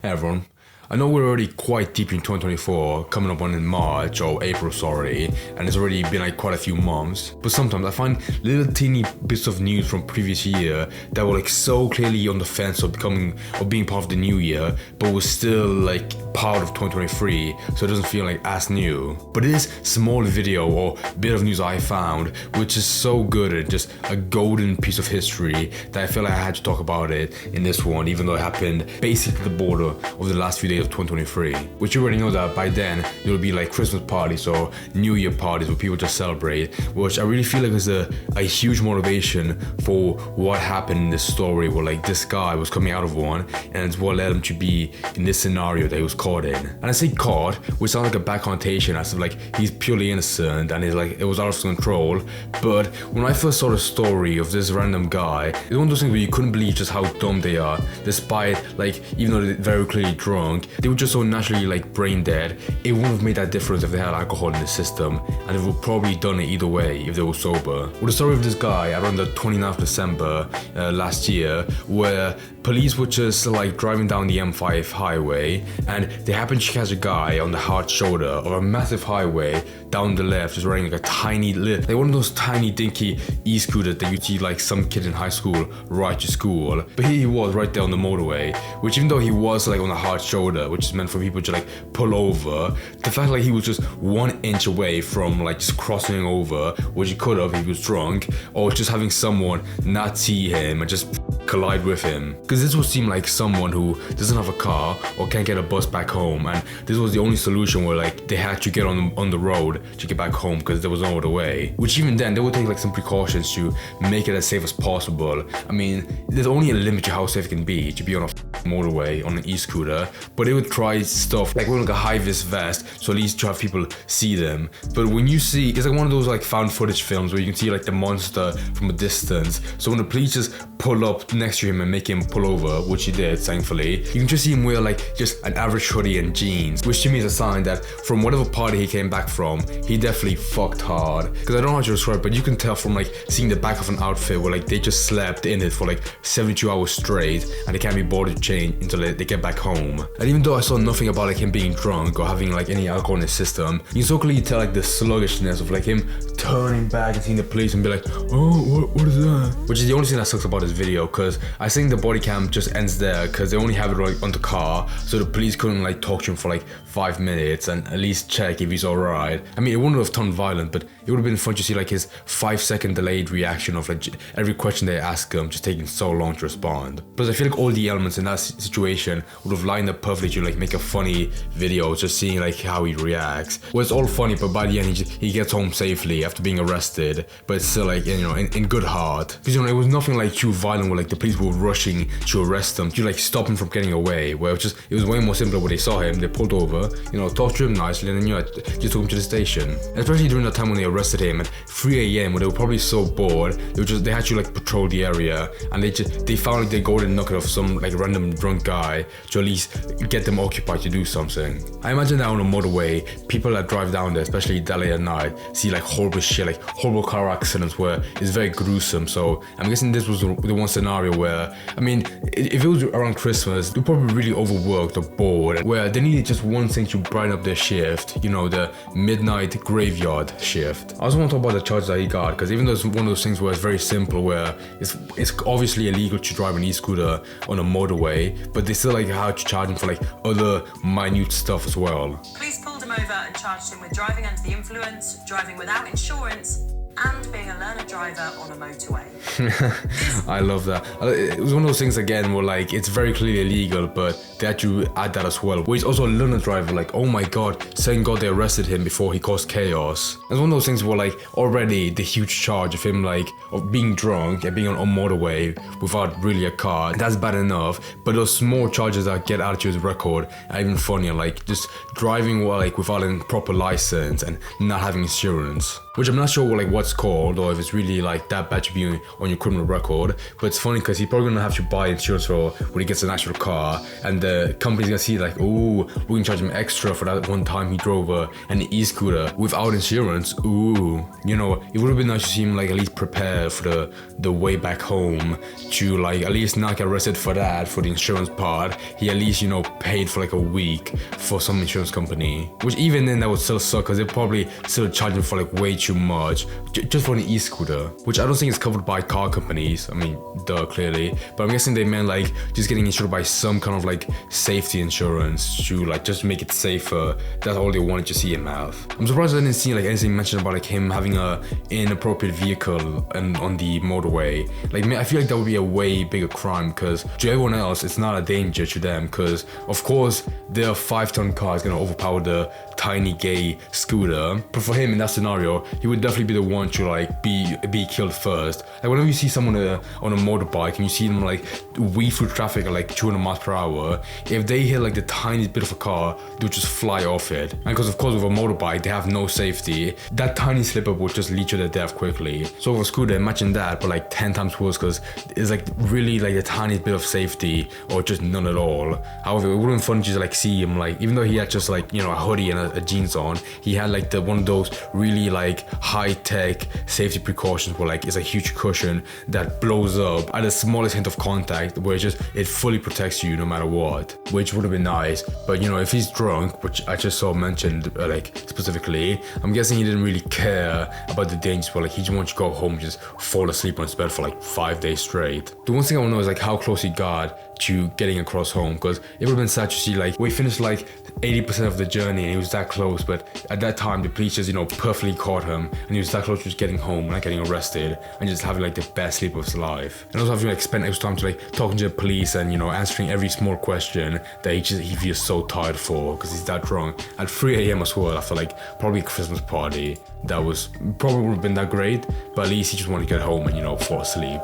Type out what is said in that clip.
Hey everyone, I know we're already quite deep in 2024, coming up on in March or April, sorry, and it's already been like quite a few months, but sometimes I find little teeny bits of news from previous year that were like so clearly on the fence of being part of the new year, but was still like part of 2023, so it doesn't feel like as new. But it is small video or bit of news I found, which is so good and just a golden piece of history that I feel like I had to talk about it in this one, even though it happened basically at the border of the last few days of 2023. Which you already know that by then there will be like Christmas parties or New Year parties where people just celebrate, which I really feel like is a huge motivation for what happened in this story, where like this guy was coming out of one and it's what led him to be in this scenario that he was caught in. And I say caught, which sounds like a bad connotation as if like he's purely innocent and it was out of control. But when I first saw the story of this random guy, it's one of those things where you couldn't believe just how dumb they are, despite like, even though they're very clearly drunk, they were just so naturally like brain dead. It wouldn't have made that difference if they had alcohol in the system, and they would probably done it either way if they were sober. Well, the story of this guy around the 29th of December last year, where police were just like driving down the M5 highway and they happened to catch a guy on the hard shoulder of a massive highway down the left, just riding like a tiny like one of those tiny dinky e-scooters that you see like some kid in high school ride to school. But here he was right there on the motorway, which even though he was like on a hard shoulder, which is meant for people to like pull over, the fact like he was just 1 inch away from like just crossing over, which he could have if he was drunk, or just having someone not see him and just collide with him. Because this would seem like someone who doesn't have a car or can't get a bus back home, and this was the only solution where like they had to get on the road to get back home because there was no other way. Which even then they would take like some precautions to make it as safe as possible. I mean, there's only a limit to how safe it can be to be on a motorway on an e-scooter, but they would try stuff like wearing like a high-vis vest so at least to have people see them. But when you see, it's like one of those like found footage films where you can see like the monster from a distance, so when the police just pull up next to him and make him pull over, which he did thankfully, you can just see him wear like just an average hoodie and jeans, which to me is a sign that from whatever party he came back from, he definitely fucked hard. Because I don't know how to describe, but you can tell from like seeing the back of an outfit where like they just slept in it for like 72 hours straight and they can't be bothered to change until they get back home. And even though I saw nothing about like him being drunk or having like any alcohol in his system, you can so clearly tell like the sluggishness of like him turning back and seeing the police and be like, oh, what is that? Which is the only thing that sucks about this video, because I think the body cam just ends there because they only have it like on the car, so the police couldn't like talk to him for like 5 minutes and at least check if he's alright. I mean, it wouldn't have turned violent, but it would have been fun to see like his 5-second delayed reaction of like every question they ask him just taking so long to respond. Plus I feel like all the elements in that situation would have lined up perfectly to like make a funny video, just seeing like how he reacts. Well, it's all funny, but by the end he gets home safely after being arrested, but it's still like, you know, in good heart. Because you know, it was nothing like too violent where like the police were rushing to arrest him to like stop him from getting away, where it was way more simpler when they saw him, they pulled over, you know, talked to him nicely, and then, you know, just took him to the station. And especially during the time when they arrested him at 3 a.m. when they were probably so bored, they had to like patrol the area, and they found like the golden nugget of some like random drunk guy to at least get them occupied to do something. I imagine that on a motorway, people that drive down there, especially that late at night, see like horrible shit, like horrible car accidents where it's very gruesome. So I'm guessing this was the one scenario where, I mean, if it was around Christmas, they're probably really overworked or bored, where they needed just one thing to brighten up their shift, you know, the midnight graveyard shift. I also want to talk about the charges that he got, because even though it's one of those things where it's very simple, where it's obviously illegal to drive an e-scooter on a motorway, but they still like had to charge him for like other minute stuff as well. Police pulled him over and charged him with driving under the influence, driving without insurance, and being a learner driver on a motorway. I love that. It was one of those things again where like it's very clearly illegal, but they had to add that as well. Where he's also a learner driver, like, oh my god, thank god they arrested him before he caused chaos. It's one of those things where like already the huge charge of him like of being drunk and being on a motorway without really a car, that's bad enough, but those small charges that get added to his record are even funnier, like just driving like without a proper license and not having insurance. Which I'm not sure like what that's called, or if it's really like that bad to be on your criminal record. But it's funny because he's probably gonna have to buy insurance for when he gets an actual car, and the company's gonna see like, oh, we can charge him extra for that one time he drove an e-scooter without insurance. Ooh, you know, it would have been nice to see him like at least prepare for the way back home to like at least not get arrested for that, for the insurance part. He at least, you know, paid for like a week for some insurance company, which even then that would still suck because they're probably still charging for like way too much just for an e-scooter, which I don't think is covered by car companies. I mean, duh, clearly, but I'm guessing they meant like just getting insured by some kind of like safety insurance to like just make it safer. That's all they wanted to see him have. I'm surprised I didn't see like anything mentioned about like him having a inappropriate vehicle and on the motorway. Like, I feel like that would be a way bigger crime, because to everyone else it's not a danger to them, because of course their 5-ton car is gonna overpower the tiny gay scooter. But for him in that scenario, he would definitely be the one to like be killed first. Like whenever you see someone on a motorbike and you see them like weave through traffic at like 200 miles per hour, if they hit like the tiniest bit of a car, they'll just fly off it. And because of course with a motorbike they have no safety, that tiny slip up will just lead to their death quickly. So with a scooter, imagine that, but like 10 times worse, because it's like really like the tiniest bit of safety or just none at all. However, it would have been fun to just like see him, like even though he had just like, you know, a hoodie and a jeans on, he had like the one of those really like high-tech safety precautions where like it's a huge cushion that blows up at the smallest hint of contact, where it fully protects you no matter what, which would have been nice. But you know, if he's drunk, which I just saw mentioned like specifically, I'm guessing he didn't really care about the dangers, but like he just wants to go home and just fall asleep on his bed for like 5 days straight. The one thing I want to know is like how close he got to getting across home, because it would have been sad to see like we finished like 80% of the journey and he was that close, but at that time the police just, you know, perfectly caught him and he was that close to just getting home, not getting arrested, and just having like the best sleep of his life. And also having like spent extra time to like talking to the police and, you know, answering every small question that he feels so tired for because he's that drunk at 3 a.m. as well, after like probably a Christmas party that was probably would have been that great, but at least he just wanted to get home and, you know, fall asleep.